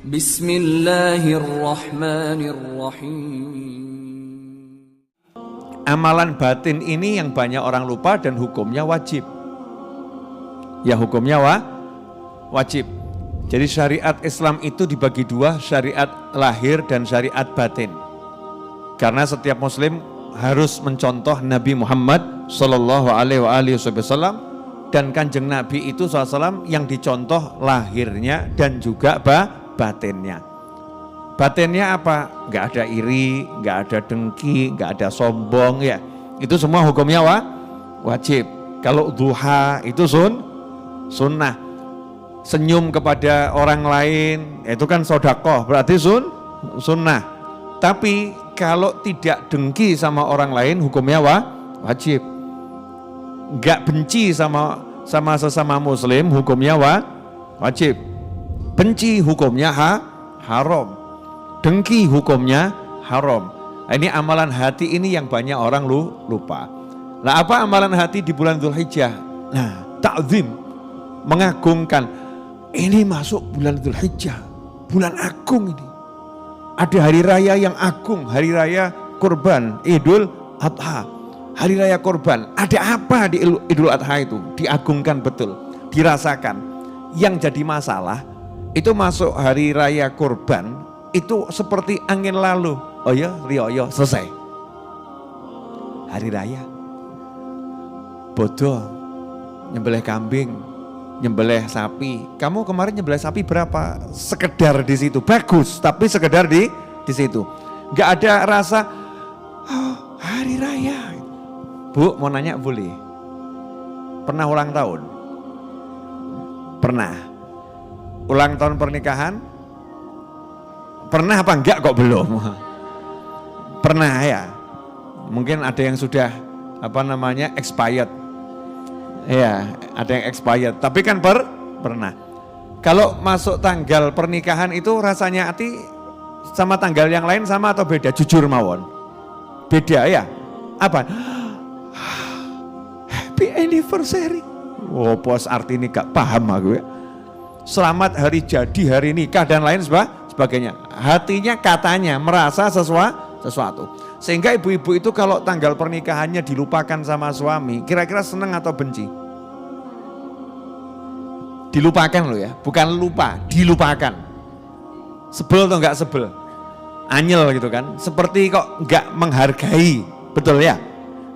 Bismillahirrahmanirrahim. Amalan batin ini yang banyak orang lupa dan hukumnya wajib. Ya, hukumnya wajib. Jadi syariat Islam itu dibagi dua, syariat lahir dan syariat batin. Karena setiap muslim harus mencontoh Nabi Muhammad sallallahu alaihi wasallam, dan Kanjeng Nabi itu SAW yang dicontoh lahirnya dan juga batinnya. Batinnya apa? Enggak ada iri, enggak ada dengki, enggak ada sombong ya. Itu semua hukumnya wajib. Kalau duha itu sunnah. Senyum kepada orang lain itu kan sedekah, berarti sunnah. Tapi kalau tidak dengki sama orang lain hukumnya wajib. Enggak benci sama sesama muslim hukumnya wajib. Benci hukumnya haram. Dengki hukumnya haram. Ini amalan hati ini yang banyak orang lupa. Nah, apa amalan hati di bulan Dzulhijjah? Nah, ta'zim, mengagungkan. Ini masuk bulan Dzulhijjah, bulan agung ini. Ada hari raya yang agung, hari raya kurban, Idul Adha. Hari raya kurban, ada apa di Idul Adha itu? Diagungkan betul, dirasakan. Yang jadi masalah, itu masuk hari raya kurban, itu seperti angin lalu. Oh ya, rioyo, selesai. Hari raya. Bodoh, nyembelih kambing, nyembelih sapi. Kamu kemarin nyembelih sapi berapa? Sekedar di situ, bagus, tapi sekedar di situ. Gak ada rasa, oh, hari raya. Bu, mau nanya boleh? Pernah ulang tahun? Pernah. Ulang tahun pernikahan? Pernah apa enggak kok belum? Pernah ya. Mungkin ada yang sudah expired. Ya, ada yang expired. Tapi kan pernah. Kalau masuk tanggal pernikahan itu rasanya hati sama tanggal yang lain sama atau beda? Jujur mawon. Beda ya? Apa? Happy anniversary. Oh, bos arti ini gak paham aku ya. Selamat hari jadi, hari nikah dan lain sebagainya. Hatinya katanya merasa sesuatu. Sehingga ibu-ibu itu kalau tanggal pernikahannya dilupakan sama suami, kira-kira senang atau benci? Dilupakan loh ya, bukan lupa, dilupakan. Sebel atau enggak sebel? Anyel gitu kan, seperti kok enggak menghargai, betul ya?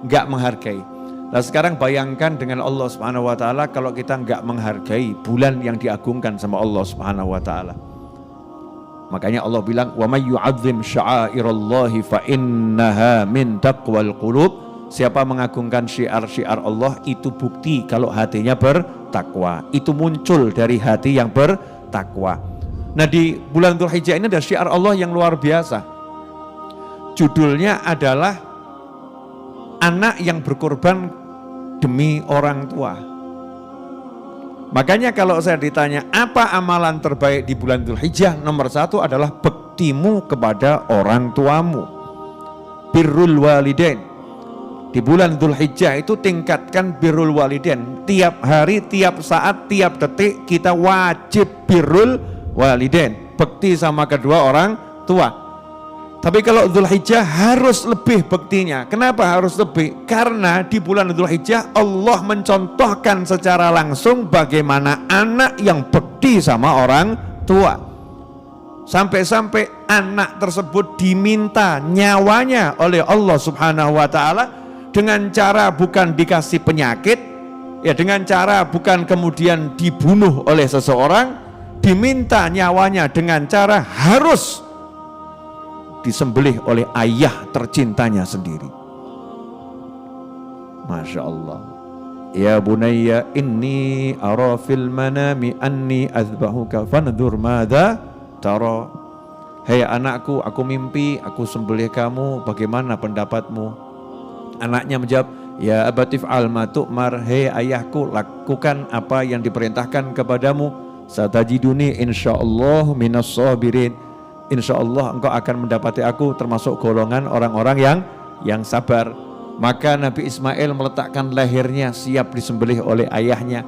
Enggak menghargai. Nah sekarang bayangkan dengan Allah Subhanahu wa taala kalau kita enggak menghargai bulan yang diagungkan sama Allah Subhanahu wa taala. Makanya Allah bilang wa may yu'azzim sya'airallahi fa innaha min taqwal qulub. Siapa mengagungkan syiar-syiar Allah itu bukti kalau hatinya bertakwa. Itu muncul dari hati yang bertakwa. Nah di bulan Dzulhijjah ini ada syiar Allah yang luar biasa. Judulnya adalah anak yang berkorban demi orang tua. Makanya kalau saya ditanya apa amalan terbaik di bulan Dzulhijjah, nomor 1 adalah bektimu kepada orang tuamu. Birrul walidain. Di bulan Dzulhijjah itu tingkatkan birrul walidain. Tiap hari, tiap saat, tiap detik kita wajib birrul walidain. Bekti sama kedua orang tua. Tapi kalau Dzulhijjah harus lebih bektinya. Kenapa harus lebih? Karena di bulan Dzulhijjah Allah mencontohkan secara langsung bagaimana anak yang bekti sama orang tua. Sampai-sampai anak tersebut diminta nyawanya oleh Allah Subhanahu wa taala dengan cara bukan dikasih penyakit, ya dengan cara bukan kemudian dibunuh oleh seseorang, diminta nyawanya dengan cara harus disembelih oleh ayah tercintanya sendiri. Masya Allah. Ya bunayya inni ara fil manami anni azbahuka fandur madza tara. Hei anakku, aku mimpi aku sembelih kamu, bagaimana pendapatmu? Anaknya menjawab, ya abatif al ma tu'mar. Hei ayahku, lakukan apa yang diperintahkan kepadamu. Satajiduni insyaallah minas sabirin. Insya Allah engkau akan mendapati aku termasuk golongan orang-orang yang sabar. Maka Nabi Ismail meletakkan lehernya siap disembelih oleh ayahnya.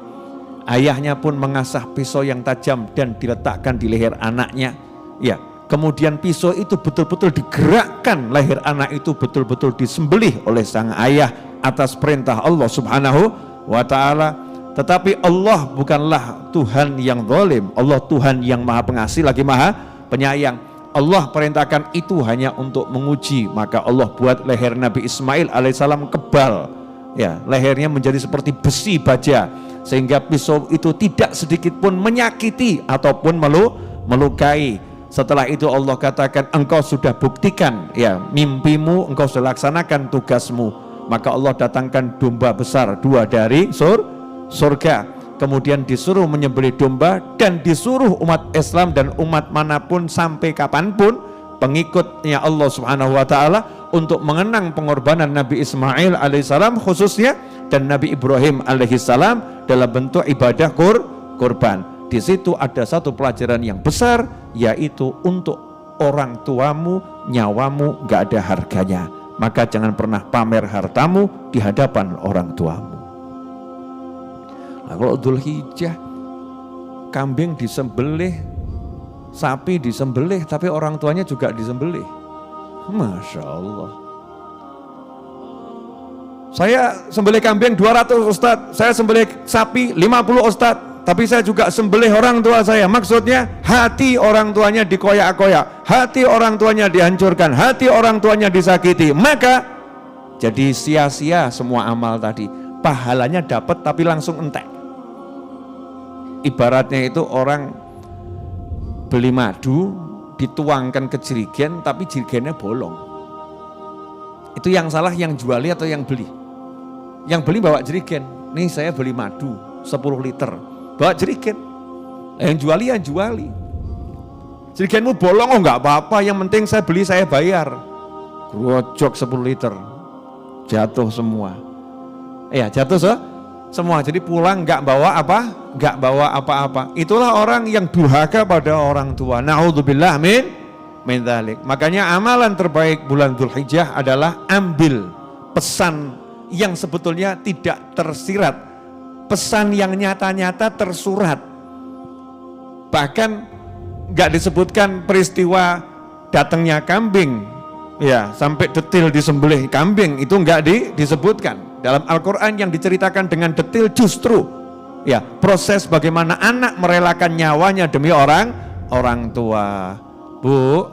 Ayahnya pun mengasah pisau yang tajam dan diletakkan di leher anaknya. Ya, kemudian pisau itu betul-betul digerakkan, leher anak itu betul-betul disembelih oleh sang ayah atas perintah Allah Subhanahu wa taala. Tetapi Allah bukanlah Tuhan yang zalim. Allah Tuhan yang Maha Pengasih lagi Maha Penyayang. Allah perintahkan itu hanya untuk menguji, maka Allah buat leher Nabi Ismail alaihissalam kebal. Ya, lehernya menjadi seperti besi baja, sehingga pisau itu tidak sedikit pun menyakiti ataupun melukai. Setelah itu Allah katakan, engkau sudah buktikan ya mimpimu, engkau sudah laksanakan tugasmu. Maka Allah datangkan domba besar 2 dari surga. Kemudian disuruh menyembelih domba dan disuruh umat Islam dan umat manapun sampai kapanpun pengikutnya Allah Subhanahu wa taala untuk mengenang pengorbanan Nabi Ismail alaihissalam khususnya dan Nabi Ibrahim alaihissalam dalam bentuk ibadah kurban. Di situ ada satu pelajaran yang besar, yaitu untuk orang tuamu nyawamu gak ada harganya, maka jangan pernah pamer hartamu di hadapan orang tuamu. Nah, kalau Dzulhijjah kambing disembelih, sapi disembelih, tapi orang tuanya juga disembelih. Masya Allah. Saya sembelih kambing 200 Ustadz, saya sembelih sapi 50 Ustadz, tapi saya juga sembelih orang tua saya. Maksudnya hati orang tuanya dikoyak-koyak, hati orang tuanya dihancurkan, hati orang tuanya disakiti, maka jadi sia-sia semua amal tadi. Pahalanya dapat tapi langsung entek. Ibaratnya itu orang beli madu dituangkan ke jerigen tapi jerigennya bolong. Itu yang salah yang juali atau yang beli? Yang beli bawa jerigen, nih saya beli madu 10 liter, bawa jerigen. Yang juali yang juali. Jerigenmu bolong, oh nggak apa-apa, yang penting saya beli saya bayar. Grojok 10 liter, jatuh semua. Ya jatuh semua, jadi pulang nggak bawa apa? Nggak bawa apa-apa. Itulah orang yang durhaka pada orang tua. Na'udzubillah min dzalik. Makanya amalan terbaik bulan Dzulhijjah adalah ambil pesan yang sebetulnya tidak tersirat, pesan yang nyata-nyata tersurat. Bahkan nggak disebutkan peristiwa datangnya kambing, ya sampai detil disembelih kambing itu nggak disebutkan. Dalam Al-Quran yang diceritakan dengan detil justru ya proses bagaimana anak merelakan nyawanya demi orang tua. Bu,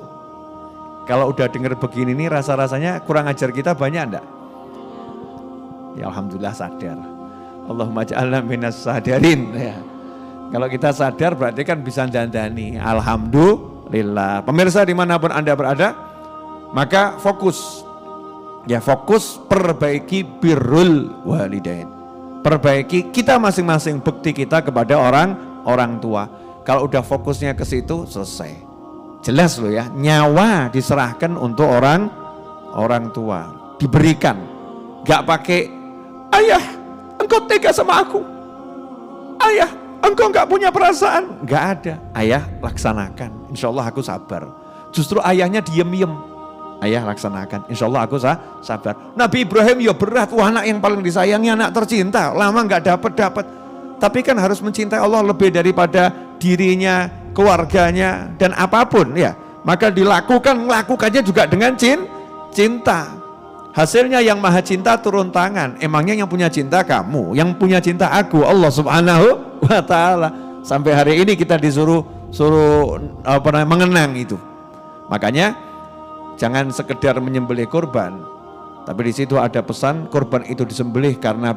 kalau udah dengar begini nih rasa-rasanya kurang ajar kita banyak enggak? Ya Alhamdulillah sadar. Allahumma ja'alna minas sadirin ya. Kalau kita sadar berarti kan bisa dandani. Alhamdulillah. Pemirsa dimanapun Anda berada, maka fokus perbaiki birrul walidain. Perbaiki kita masing-masing bekti kita kepada orang tua. Kalau udah fokusnya ke situ selesai. Jelas loh ya, nyawa diserahkan untuk orang tua, diberikan. Gak pakai ayah, engkau tega sama aku. Ayah, engkau gak punya perasaan. Gak ada. Ayah laksanakan. Insya Allah aku sabar. Justru ayahnya diem-diem. Ayah laksanakan, insya Allah aku sabar. Nabi Ibrahim ya berat, wah anak yang paling disayangi, anak tercinta, lama nggak dapat. Tapi kan harus mencintai Allah lebih daripada dirinya, keluarganya, dan apapun ya. Maka lakukannya juga dengan cinta. Hasilnya yang maha cinta turun tangan. Emangnya yang punya cinta kamu, yang punya cinta aku, Allah Subhanahu wa Ta'ala. Sampai hari ini kita disuruh mengenang itu. Makanya jangan sekedar menyembelih korban, tapi di situ ada pesan korban itu disembelih karena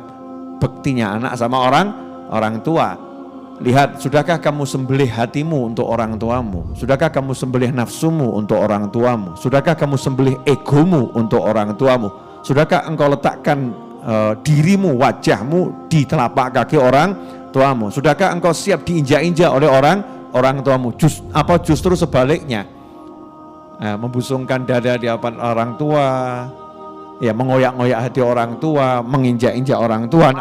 bektinya anak sama orang tua. Lihat, sudahkah kamu sembelih hatimu untuk orang tuamu? Sudahkah kamu sembelih nafsumu untuk orang tuamu? Sudahkah kamu sembelih egomu untuk orang tuamu? Sudahkah engkau letakkan dirimu, wajahmu di telapak kaki orang tuamu? Sudahkah engkau siap diinjak-injak oleh orang tuamu? Justru sebaliknya? Membusungkan dada di hadapan orang tua, ya mengoyak-ngoyak hati orang tua, menginjak-injak orang tua.